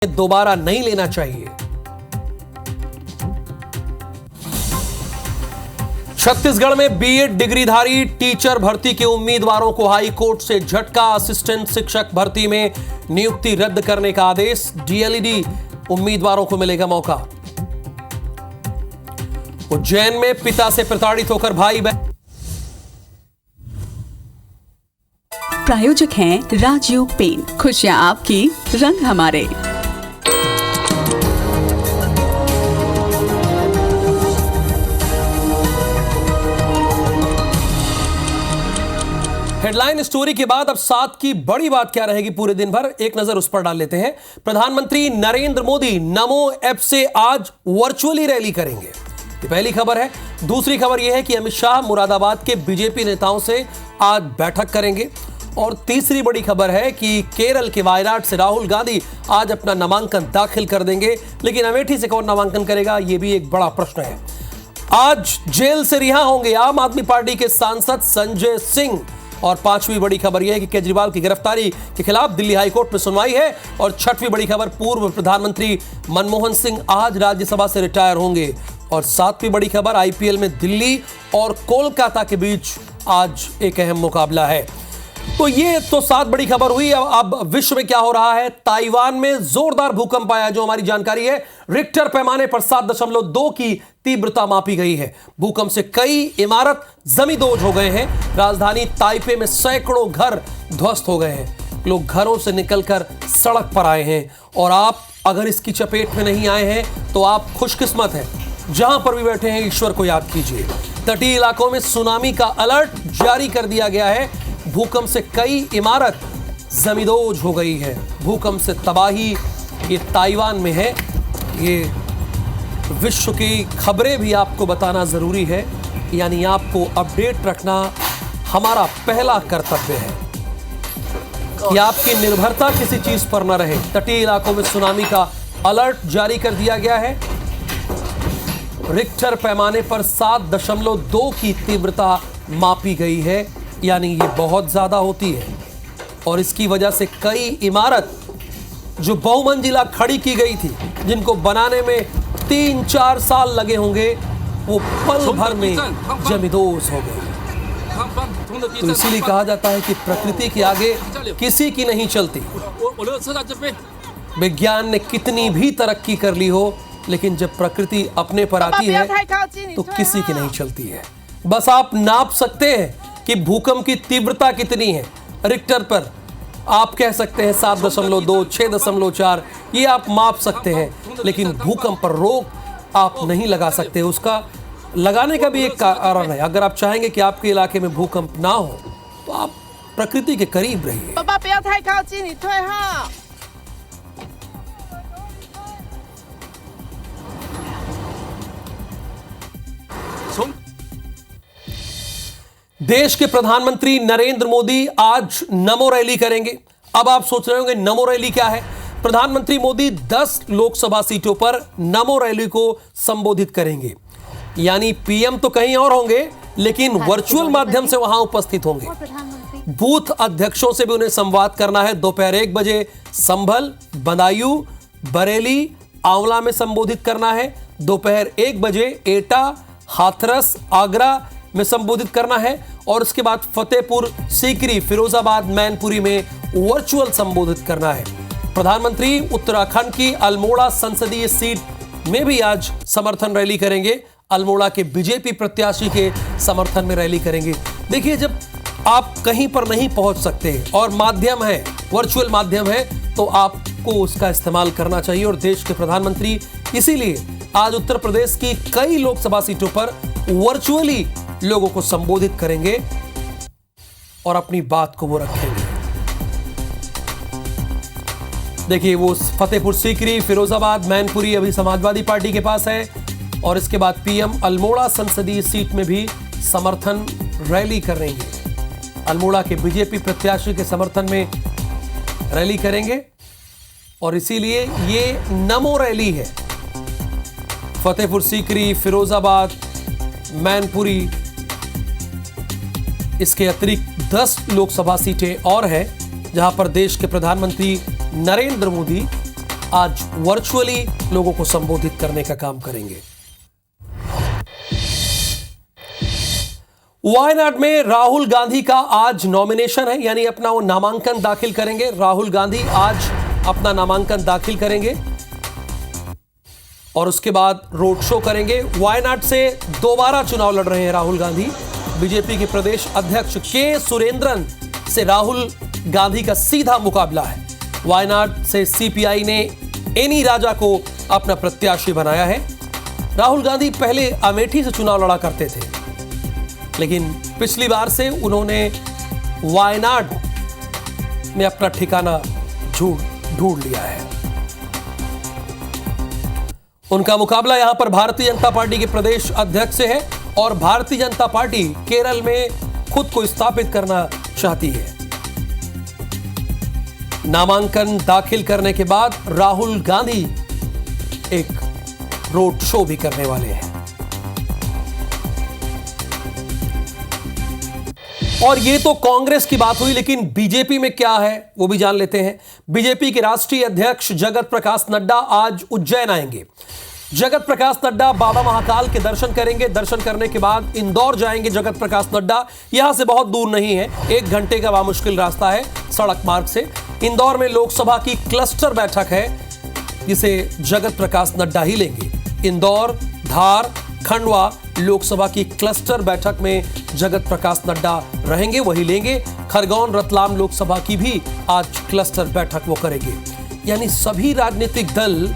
दोबारा नहीं लेना चाहिए। छत्तीसगढ़ में बीएड डिग्रीधारी टीचर भर्ती के उम्मीदवारों को हाई कोर्ट से झटका। असिस्टेंट शिक्षक भर्ती में नियुक्ति रद्द करने का आदेश। डीएलईडी उम्मीदवारों को मिलेगा मौका। उज्जैन में पिता से प्रताड़ित होकर भाई बहन। प्रायोजक हैं राजयोग पेन। खुशियां आपकी, रंग हमारे। हेडलाइन स्टोरी के बाद अब साथ की बड़ी बात क्या रहेगी पूरे दिन भर, एक नजर उस पर डाल लेते हैं। प्रधानमंत्री नरेंद्र मोदी नमो ऐप से आज वर्चुअली रैली करेंगे, ये पहली खबर है। दूसरी खबर यह है कि अमित शाह मुरादाबाद के बीजेपी नेताओं से आज बैठक करेंगे। और तीसरी बड़ी खबर है कि केरल के वायनाड से राहुल गांधी आज अपना नामांकन दाखिल कर देंगे। लेकिन अमेठी से कौन नामांकन करेगा, यह भी एक बड़ा प्रश्न है। आज जेल से रिहा होंगे आम आदमी पार्टी के सांसद संजय सिंह। और पांचवी बड़ी खबर यह है कि केजरीवाल की गिरफ्तारी के खिलाफ दिल्ली हाईकोर्ट में सुनवाई है। और छठवीं बड़ी खबर, पूर्व प्रधानमंत्री मनमोहन सिंह आज राज्यसभा से रिटायर होंगे। और सातवीं बड़ी खबर, आईपीएल में दिल्ली और कोलकाता के बीच आज एक अहम मुकाबला है। तो ये तो सात बड़ी खबर हुई। अब विश्व में क्या हो रहा है। ताइवान में जोरदार भूकंप आया, जो हमारी जानकारी है। रिक्टर पैमाने पर 7.2 की तीव्रता मापी गई है। भूकंप से कई इमारत जमींदोज हो गए हैं। राजधानी ताइपे में सैकड़ों घर ध्वस्त हो गए हैं। लोग घरों से निकलकर सड़क पर आए हैं। और आप अगर इसकी चपेट में नहीं आए हैं तो आप खुशकिस्मत हैं। जहां पर भी बैठे हैं, ईश्वर को याद कीजिए। तटीय इलाकों में सुनामी का अलर्ट जारी कर दिया गया है। भूकंप से कई इमारत जमींदोज हो गई है। भूकंप से तबाही ये ताइवान में है। ये विश्व की खबरें भी आपको बताना जरूरी है, यानी आपको अपडेट रखना हमारा पहला कर्तव्य है कि आपकी निर्भरता किसी चीज पर न रहे। तटीय इलाकों में सुनामी का अलर्ट जारी कर दिया गया है। रिक्टर पैमाने पर 7.2 की तीव्रता मापी गई है, यानी ये बहुत ज्यादा होती है। और इसकी वजह से कई इमारत जो बहुमंजिला खड़ी की गई थी, जिनको बनाने में 3-4 साल लगे होंगे, वो पल भर में जमींदोज हो गई। तो इसीलिए कहा जाता है कि प्रकृति के आगे किसी की नहीं चलती। विज्ञान ने कितनी भी तरक्की कर ली हो, लेकिन जब प्रकृति अपने पर आती है तो किसी की नहीं चलती है। बस आप नाप सकते हैं कि भूकंप की तीव्रता कितनी है। रिक्टर पर आप कह सकते हैं 7.2, 6.4, ये आप माप सकते हैं। लेकिन भूकंप पर रोक आप नहीं लगा सकते। उसका लगाने का भी एक कारण है। अगर आप चाहेंगे कि आपके इलाके में भूकंप ना हो तो आप प्रकृति के करीब रहिए। देश के प्रधानमंत्री नरेंद्र मोदी आज नमो रैली करेंगे। अब आप सोच रहे होंगे नमो रैली क्या है। प्रधानमंत्री मोदी 10 लोकसभा सीटों पर नमो रैली को संबोधित करेंगे। यानी पीएम तो कहीं और होंगे, लेकिन वर्चुअल माध्यम से वहां उपस्थित होंगे। बूथ अध्यक्षों से भी उन्हें संवाद करना है। दोपहर 1 बजे संभल, बदायूं, बरेली, आंवला में संबोधित करना है। दोपहर 1 बजे एटा, हाथरस, आगरा में संबोधित करना है। और उसके बाद फतेहपुर सीकरी, फिरोजाबाद, मैनपुरी में वर्चुअल संबोधित करना है। प्रधानमंत्री उत्तराखंड की अल्मोड़ा संसदीय सीट में भी आज समर्थन रैली करेंगे। अल्मोड़ा के बीजेपी प्रत्याशी के समर्थन में रैली करेंगे। देखिए, जब आप कहीं पर नहीं पहुंच सकते और माध्यम है, वर्चुअल माध्यम है, तो आपको उसका इस्तेमाल करना चाहिए। और देश के प्रधानमंत्री इसीलिए आज उत्तर प्रदेश की कई लोकसभा सीटों पर वर्चुअली लोगों को संबोधित करेंगे और अपनी बात को वो रखेंगे। देखिए, वो फतेहपुर सीकरी, फिरोजाबाद, मैनपुरी अभी समाजवादी पार्टी के पास है। और इसके बाद पीएम अल्मोड़ा संसदीय सीट में भी समर्थन रैली करेंगे। अल्मोड़ा के बीजेपी प्रत्याशी के समर्थन में रैली करेंगे। और इसीलिए ये नमो रैली है। फतेहपुर सीकरी, फिरोजाबाद, मैनपुरी, इसके अतिरिक्त 10 लोकसभा सीटें और हैं, जहां पर देश के प्रधानमंत्री नरेंद्र मोदी आज वर्चुअली लोगों को संबोधित करने का काम करेंगे। वायनाड में राहुल गांधी का आज नॉमिनेशन है, यानी अपना वो नामांकन दाखिल करेंगे। राहुल गांधी आज अपना नामांकन दाखिल करेंगे और उसके बाद रोड शो करेंगे। वायनाड से दोबारा चुनाव लड़ रहे हैं राहुल गांधी। बीजेपी के प्रदेश अध्यक्ष के सुरेंद्रन से राहुल गांधी का सीधा मुकाबला है। वायनाड से सीपीआई ने एनी राजा को अपना प्रत्याशी बनाया है। राहुल गांधी पहले अमेठी से चुनाव लड़ा करते थे, लेकिन पिछली बार से उन्होंने वायनाड में अपना ठिकाना ढूंढ लिया है। उनका मुकाबला यहां पर भारतीय जनता पार्टी के प्रदेश अध्यक्ष से है और भारतीय जनता पार्टी केरल में खुद को स्थापित करना चाहती है। नामांकन दाखिल करने के बाद राहुल गांधी एक रोड शो भी करने वाले हैं। और ये तो कांग्रेस की बात हुई, लेकिन बीजेपी में क्या है वो भी जान लेते हैं। बीजेपी के राष्ट्रीय अध्यक्ष जगत प्रकाश नड्डा आज उज्जैन आएंगे। जगत प्रकाश नड्डा बाबा महाकाल के दर्शन करेंगे। दर्शन करने के बाद इंदौर जाएंगे जगत प्रकाश नड्डा। यहां से बहुत दूर नहीं है, 1 घंटे का बामुश्किल रास्ता है सड़क मार्ग से। इंदौर में लोकसभा की क्लस्टर बैठक है, जिसे जगत प्रकाश नड्डा ही लेंगे। इंदौर, धार, खंडवा लोकसभा की क्लस्टर बैठक में जगत प्रकाश नड्डा रहेंगे, वही लेंगे। खरगोन, रतलाम लोकसभा की भी आज क्लस्टर बैठक वो करेंगे। यानी सभी राजनीतिक दल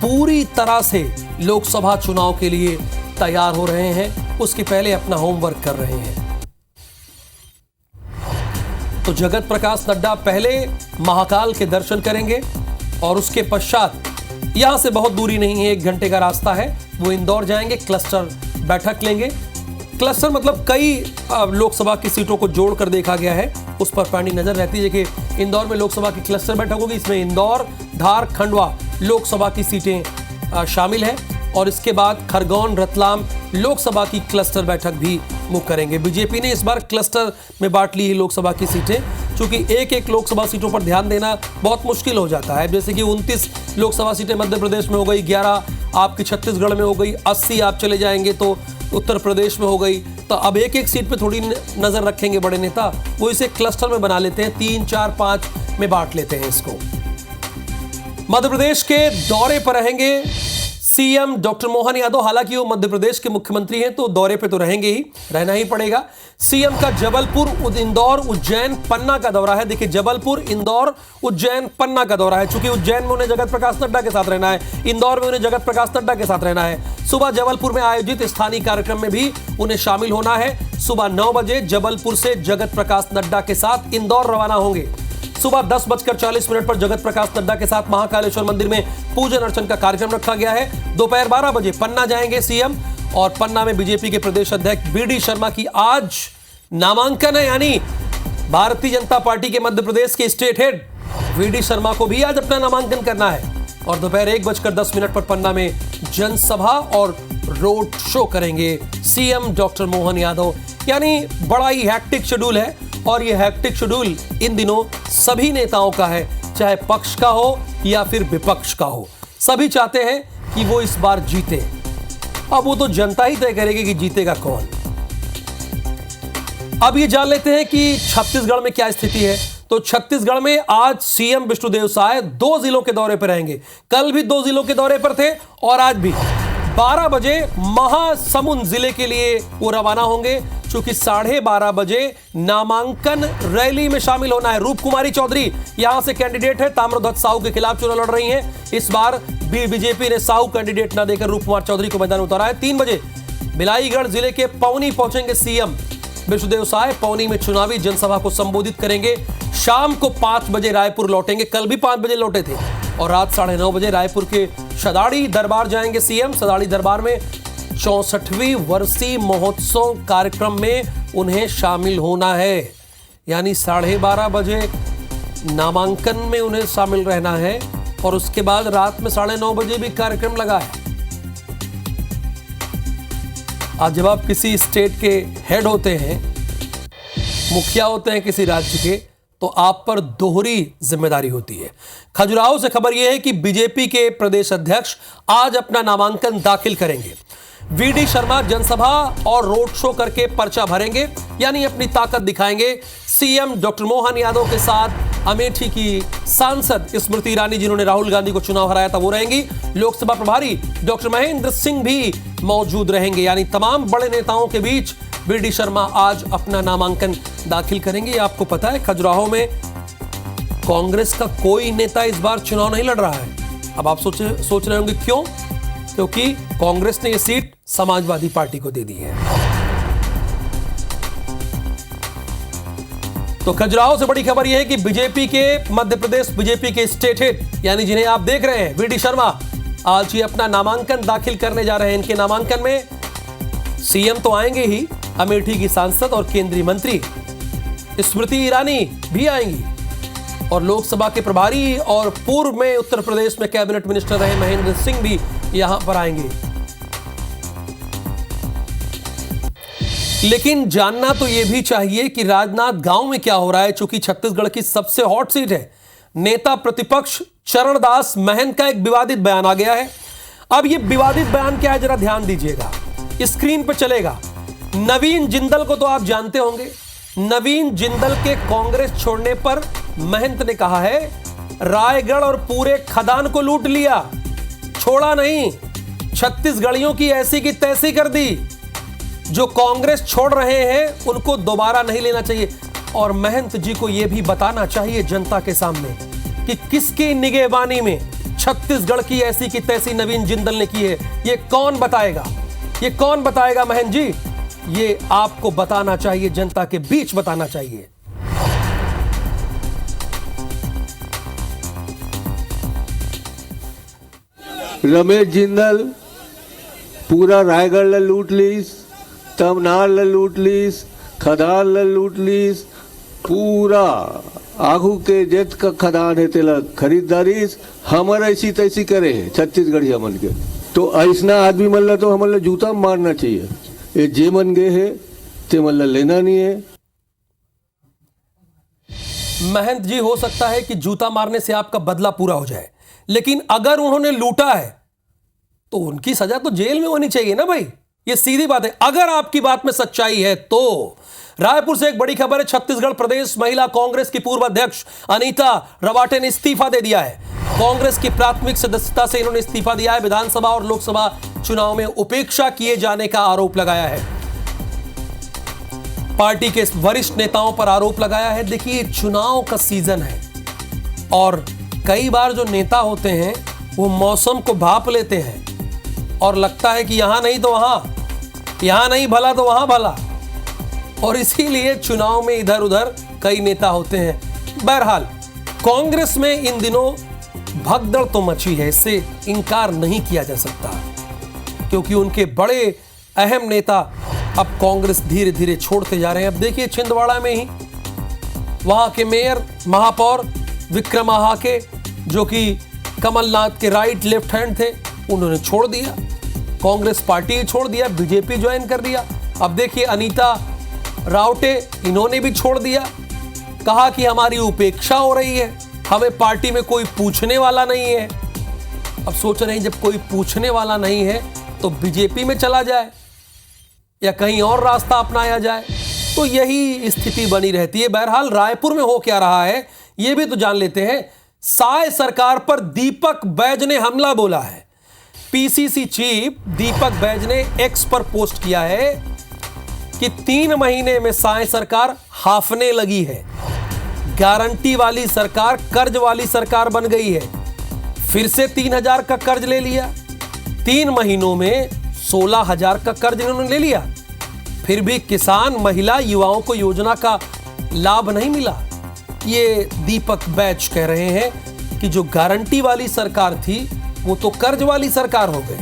पूरी तरह से लोकसभा चुनाव के लिए तैयार हो रहे हैं, उसके पहले अपना होमवर्क कर रहे हैं। तो जगत प्रकाश नड्डा पहले महाकाल के दर्शन करेंगे और उसके पश्चात, यहां से बहुत दूरी नहीं है, 1 घंटे का रास्ता है, वो इंदौर जाएंगे, क्लस्टर बैठक लेंगे। क्लस्टर मतलब कई लोकसभा की सीटों को जोड़कर देखा गया है, उस पर पैनी नजर रहती है कि इंदौर में लोकसभा की क्लस्टर बैठक होगी। इसमें इंदौर, धार, खंडवा लोकसभा की सीटें शामिल हैं और इसके बाद खरगोन, रतलाम लोकसभा की क्लस्टर बैठक भी वो करेंगे। बीजेपी ने इस बार क्लस्टर में बांट ली है लोकसभा की सीटें, क्योंकि एक लोकसभा सीटों पर ध्यान देना बहुत मुश्किल हो जाता है। जैसे कि 29 लोकसभा सीटें मध्य प्रदेश में हो गई, 11 आपकी छत्तीसगढ़ में हो गई, 80 आप चले जाएंगे तो उत्तर प्रदेश में हो गई। तो अब एक सीट पे थोड़ी नजर रखेंगे बड़े नेता, वो इसे क्लस्टर में बना लेते हैं, 3, 4, 5 में बांट लेते हैं इसको। मध्य प्रदेश के दौरे पर रहेंगे सीएम डॉक्टर मोहन यादव। हालांकि वो मध्य प्रदेश के मुख्यमंत्री हैं तो दौरे पे तो रहेंगे ही, रहना ही पड़ेगा। सीएम का जबलपुर, इंदौर, उज्जैन, पन्ना का दौरा है। देखिए, जबलपुर, इंदौर, उज्जैन, पन्ना का दौरा है। चूंकि उज्जैन में उन्हें जगत प्रकाश नड्डा के साथ रहना है, इंदौर में उन्हें जगत प्रकाश नड्डा के साथ रहना है। सुबह जबलपुर में आयोजित स्थानीय कार्यक्रम में भी उन्हें शामिल होना है। सुबह 9 बजे जबलपुर से जगत प्रकाश नड्डा के साथ इंदौर रवाना होंगे। सुबह 10:40 पर जगत प्रकाश नड्डा के साथ महाकालेश्वर मंदिर में पूजन अर्चन का कार्यक्रम रखा गया है। दोपहर 12 बजे पन्ना जाएंगे सीएम और पन्ना में बीजेपी के प्रदेश अध्यक्ष बीडी शर्मा की आज नामांकन है। यानी भारतीय जनता पार्टी के मध्य प्रदेश के स्टेट हेड बीडी शर्मा को भी आज अपना नामांकन करना है और दोपहर 1:10 पर पन्ना में जनसभा और रोड शो करेंगे सीएम डॉक्टर मोहन यादव। यानी बड़ा ही हैक्टिक शेड्यूल है और यह हैक्टिक शेड्यूल इन दिनों सभी नेताओं का है, चाहे पक्ष का हो या फिर विपक्ष का हो। सभी चाहते हैं कि वो इस बार जीते। अब वो तो जनता ही तय करेगी कि जीतेगा कौन। अब ये जान लेते हैं कि छत्तीसगढ़ में क्या स्थिति है। तो छत्तीसगढ़ में आज सीएम विष्णुदेव साय 2 जिलों के दौरे पर रहेंगे। कल भी 2 जिलों के दौरे पर थे और आज भी 12 बजे महासमुंद जिले के लिए वो रवाना होंगे, चूंकि 12:30 बजे नामांकन रैली में शामिल होना है। रूप कुमारी चौधरी यहां से कैंडिडेट है, ताम्रध्वज साहू के खिलाफ चुनाव लड़ रही हैं। इस बार भी बीजेपी ने साहू कैंडिडेट न देकर रूप कुमार चौधरी को मैदान में उतारा है। 3 बजे बिलाईगढ़ जिले के पौनी पहुंचेंगे सीएम विष्णुदेव साय। पौनी में चुनावी जनसभा को संबोधित करेंगे। शाम को 5 बजे रायपुर लौटेंगे, कल भी 5 बजे लौटे थे। और रात 9:30 बजे रायपुर के सदाड़ी दरबार जाएंगे सीएम। सदाड़ी दरबार में 64वीं वर्षीय महोत्सव कार्यक्रम में उन्हें शामिल होना है। यानी 12:30 बजे नामांकन में उन्हें शामिल रहना है और उसके बाद रात में 9:30 बजे भी कार्यक्रम लगा है। आज जब आप किसी स्टेट के हेड होते हैं, मुखिया होते हैं किसी राज्य के, तो आप पर दोहरी जिम्मेदारी होती है। खजुराहो से खबर यह है कि बीजेपी के प्रदेश अध्यक्ष आज अपना नामांकन दाखिल करेंगे। वीडी शर्मा जनसभा और रोड शो करके पर्चा भरेंगे, यानी अपनी ताकत दिखाएंगे। सीएम डॉक्टर मोहन यादव के साथ अमेठी की सांसद स्मृति ईरानी, जिन्होंने राहुल गांधी को चुनाव हराया था, वो रहेंगी। लोकसभा प्रभारी डॉक्टर महेंद्र सिंह भी मौजूद रहेंगे। यानी तमाम बड़े नेताओं के बीच वीडी शर्मा आज अपना नामांकन दाखिल करेंगे। आपको पता है खजुराहो में कांग्रेस का कोई नेता इस बार चुनाव नहीं लड़ रहा है। अब आप सोच रहे होंगे क्यों? क्योंकि कांग्रेस ने यह सीट समाजवादी पार्टी को दे दी है। तो खजुराहो से बड़ी खबर यह है कि बीजेपी के मध्य प्रदेश बीजेपी के स्टेट हेड, यानी जिन्हें आप देख रहे हैं, वीडी शर्मा, आज ही अपना नामांकन दाखिल करने जा रहे हैं। इनके नामांकन में सीएम तो आएंगे ही, अमेठी की सांसद और केंद्रीय मंत्री स्मृति ईरानी भी आएंगी, और लोकसभा के प्रभारी और पूर्व में उत्तर प्रदेश में कैबिनेट मिनिस्टर रहे महेंद्र सिंह भी यहां पर आएंगे। लेकिन जानना तो यह भी चाहिए कि राजनांद गांव में क्या हो रहा है, चूंकि छत्तीसगढ़ की सबसे हॉट सीट है। नेता प्रतिपक्ष चरणदास महंत का एक विवादित बयान आ गया है। अब यह विवादित बयान क्या है, जरा ध्यान दीजिएगा, स्क्रीन पर चलेगा। नवीन जिंदल को तो आप जानते होंगे। नवीन जिंदल के कांग्रेस छोड़ने पर महंत ने कहा है, रायगढ़ और पूरे खदान को लूट लिया, छोड़ा नहीं, छत्तीसगढ़ियों की ऐसी की तैसी कर दी। जो कांग्रेस छोड़ रहे हैं उनको दोबारा नहीं लेना चाहिए। और महंत जी को यह भी बताना चाहिए जनता के सामने कि किसकी निगहबानी में छत्तीसगढ़ की ऐसी की तैसी नवीन जिंदल ने की है। ये कौन बताएगा? ये कौन बताएगा महंत जी? ये आपको बताना चाहिए, जनता के बीच बताना चाहिए। रमेश जिंदल पूरा रायगढ़ ल लूट लीस, तमनार ल लूट लीस, खदान ल लूट लीस, पूरा आगू के जेत का खदान है तेला खरीदारीस। हमर ऐसी तैसी करे है छत्तीसगढ़िया मन के, तो ऐसा आदमी मन ला तो हमन ला जूता मारना चाहिए। ये जे मन गए है ते मन ला लेना नहीं है। महंत जी, हो सकता है कि जूता मारने से आपका बदला पूरा हो जाए, लेकिन अगर उन्होंने लूटा है तो उनकी सजा तो जेल में होनी चाहिए ना भाई। ये सीधी बात है, अगर आपकी बात में सच्चाई है तो। रायपुर से एक बड़ी खबर है, छत्तीसगढ़ प्रदेश महिला कांग्रेस की पूर्व अध्यक्ष अनीता रवाटे ने इस्तीफा दे दिया है। कांग्रेस की प्राथमिक सदस्यता से इन्होंने इस्तीफा दिया है। विधानसभा और लोकसभा चुनाव में उपेक्षा किए जाने का आरोप लगाया है। पार्टी के वरिष्ठ नेताओं पर आरोप लगाया है। देखिए, चुनाव का सीजन है और कई बार जो नेता होते हैं वो मौसम को भाप लेते हैं और लगता है कि यहां नहीं तो वहां, यहां नहीं भला तो वहां भला, और इसीलिए चुनाव में इधर उधर कई नेता होते हैं। बहरहाल, कांग्रेस में इन दिनों भगदड़ तो मची है, इससे इनकार नहीं किया जा सकता, क्योंकि उनके बड़े अहम नेता अब कांग्रेस धीरे धीरे छोड़ते जा रहे हैं। अब देखिए, छिंदवाड़ा में ही वहां के मेयर महापौर विक्रम आहाके, जो कि कमलनाथ के राइट लेफ्ट हैंड थे, उन्होंने छोड़ दिया, कांग्रेस पार्टी छोड़ दिया, बीजेपी ज्वाइन कर दिया। अब देखिए, अनीता रावटे, इन्होंने भी छोड़ दिया, कहा कि हमारी उपेक्षा हो रही है, हमें पार्टी में कोई पूछने वाला नहीं है। अब सोच रहे हैं, जब कोई पूछने वाला नहीं है तो बीजेपी में चला जाए या कहीं और रास्ता अपनाया जाए, तो यही स्थिति बनी रहती है। बहरहाल, रायपुर में हो क्या रहा है यह भी तो जान लेते हैं। साय सरकार पर दीपक बैज ने हमला बोला है। पीसीसी चीफ दीपक बैज ने एक्स पर पोस्ट किया है कि 3 महीने में साय सरकार हाफने लगी है। गारंटी वाली सरकार कर्ज वाली सरकार बन गई है। फिर से 3,000 का कर्ज ले लिया। 3 महीनों में 16,000 का कर्ज इन्होंने ले लिया। फिर भी किसान, महिला, युवाओं को योजना का लाभ नहीं मिला। ये दीपक बैज कह रहे हैं कि जो गारंटी वाली सरकार थी वो तो कर्ज वाली सरकार हो गई,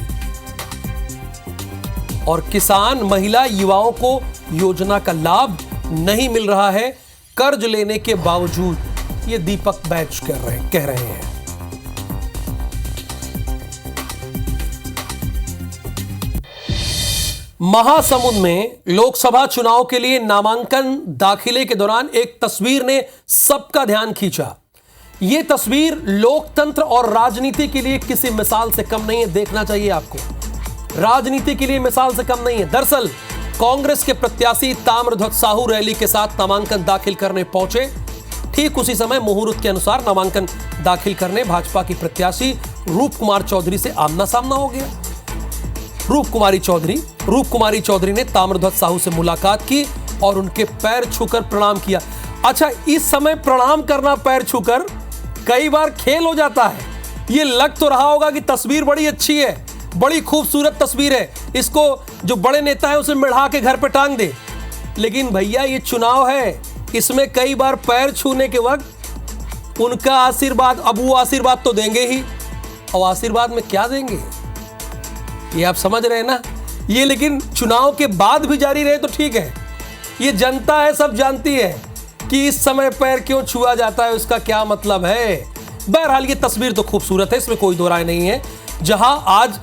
और किसान, महिला, युवाओं को योजना का लाभ नहीं मिल रहा है कर्ज लेने के बावजूद। ये दीपक बैज कह रहे हैं। महासमुंद में लोकसभा चुनाव के लिए नामांकन दाखिले के दौरान एक तस्वीर ने सबका ध्यान खींचा। यह तस्वीर लोकतंत्र और राजनीति के लिए किसी मिसाल से कम नहीं है। देखना चाहिए आपको, राजनीति के लिए मिसाल से कम नहीं है। दरअसल कांग्रेस के प्रत्याशी ताम्रध्वज साहू रैली के साथ नामांकन दाखिल करने पहुंचे। ठीक उसी समय मुहूर्त के अनुसार नामांकन दाखिल करने भाजपा की प्रत्याशी रूप कुमार चौधरी से आमना सामना हो गया। रूप कुमारी चौधरी ने ताम्रध्वज साहू से मुलाकात की और उनके पैर छूकर प्रणाम किया। अच्छा, इस समय प्रणाम करना पैर छूकर कई बार खेल हो जाता है। ये लग तो रहा होगा कि तस्वीर बड़ी अच्छी है, बड़ी खूबसूरत तस्वीर है, इसको जो बड़े नेता है उसे मिढ़ा के घर पे टांग दे। लेकिन भैया ये चुनाव है, इसमें कई बार पैर छूने के वक्त उनका आशीर्वाद, अब वो आशीर्वाद तो देंगे ही, और आशीर्वाद में क्या देंगे ये आप समझ रहे हैं ना। ये लेकिन चुनाव के बाद भी जारी रहे तो ठीक है। ये जनता है, सब जानती है कि इस समय पैर क्यों छुआ जाता है, उसका क्या मतलब है। बहरहाल ये तस्वीर तो खूबसूरत है, इसमें कोई दो राय नहीं है। जहां आज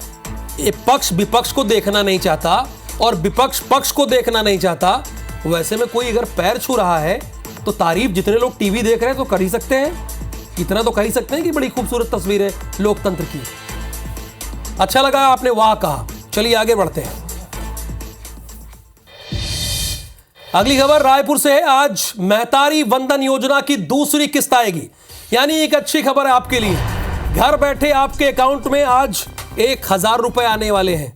पक्ष विपक्ष को देखना नहीं चाहता और विपक्ष पक्ष को देखना नहीं चाहता, वैसे में कोई अगर पैर छू रहा है तो तारीफ जितने लोग टीवी देख रहे हैं तो कर ही सकते हैं, इतना तो कह ही सकते हैं कि बड़ी खूबसूरत तस्वीर है लोकतंत्र की। अच्छा लगा आपने वाह कहा। चलिए आगे बढ़ते हैं। अगली खबर रायपुर से है। आज महतारी वंदन योजना की दूसरी किस्त आएगी, यानी एक अच्छी खबर है आपके लिए। घर बैठे आपके अकाउंट में आज 1000 रुपए आने वाले हैं।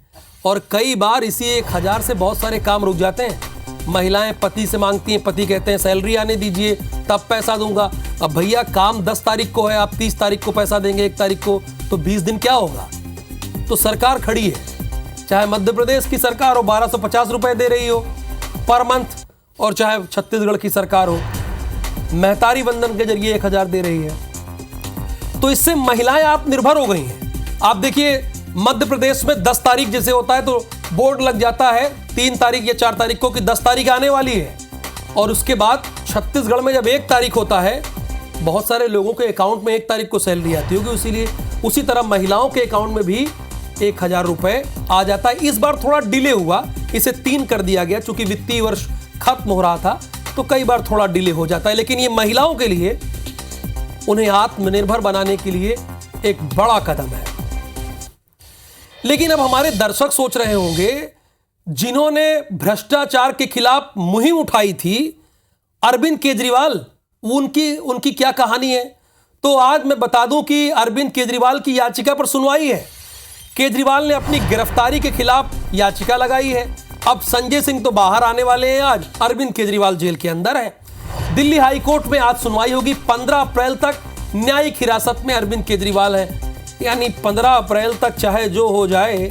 और कई बार इसी 1000 से बहुत सारे काम रुक जाते हैं। महिलाएं पति से मांगती हैं, पति कहते हैं सैलरी आने दीजिए तब पैसा दूंगा। अब भैया काम 10 तारीख को है, आप 30 तारीख को पैसा देंगे, 1 तारीख को, तो 20 दिन क्या होगा। तो सरकार खड़ी है, चाहे मध्य प्रदेश की सरकार हो 1250 रुपए दे रही हो पर मंथ, और चाहे छत्तीसगढ़ की सरकार हो महतारी वंदन के जरिए 1000 दे रही है। तो इससे महिलाएं आत्मनिर्भर हो गई हैं। आप देखिए मध्य प्रदेश में 10 तारीख जैसे होता है तो बोर्ड लग जाता है 3 तारीख या 4 तारीख को कि 10 तारीख आने वाली है, और उसके बाद छत्तीसगढ़ में जब 1 तारीख होता है, बहुत सारे लोगों के अकाउंट में 1 तारीख को सैलरी आती होगी, इसीलिए उसी तरह महिलाओं के अकाउंट में भी 1000 रुपए आ जाता है। इस बार थोड़ा डिले हुआ, इसे 3 कर दिया गया, चूंकि वित्तीय वर्ष खत्म हो रहा था तो कई बार थोड़ा डिले हो जाता है। लेकिन ये महिलाओं के लिए, उन्हें आत्मनिर्भर बनाने के लिए एक बड़ा कदम है। लेकिन अब हमारे दर्शक सोच रहे होंगे, जिन्होंने भ्रष्टाचार के खिलाफ मुहिम उठाई थी अरविंद केजरीवाल, उनकी क्या कहानी है। तो आज मैं बता दूं कि अरविंद केजरीवाल की याचिका पर सुनवाई है। केजरीवाल ने अपनी गिरफ्तारी के खिलाफ याचिका लगाई है। अब संजय सिंह तो बाहर आने वाले हैं, आज अरविंद केजरीवाल जेल के अंदर है। दिल्ली हाई कोर्ट में आज सुनवाई होगी। 15 अप्रैल तक न्यायिक हिरासत में अरविंद केजरीवाल है, यानी 15 अप्रैल तक चाहे जो हो जाए।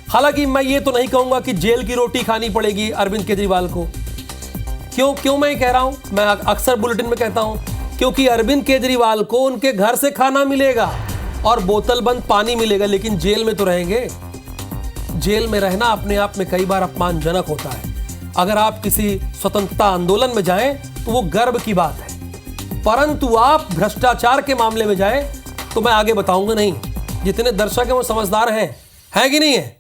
हालांकि मैं ये तो नहीं कहूंगा कि जेल की रोटी खानी पड़ेगी अरविंद केजरीवाल को। क्यों मैं कह रहा हूं, मैं अक्सर बुलेटिन में कहता हूं, क्योंकि अरविंद केजरीवाल को उनके घर से खाना मिलेगा और बोतल बंद पानी मिलेगा, लेकिन जेल में तो रहेंगे। जेल में रहना अपने आप में कई बार अपमानजनक होता है। अगर आप किसी स्वतंत्रता आंदोलन में जाएं तो वो गर्व की बात है, परंतु आप भ्रष्टाचार के मामले में जाएं तो मैं आगे बताऊंगा नहीं। जितने दर्शक हैं वो समझदार हैं, है कि नहीं है।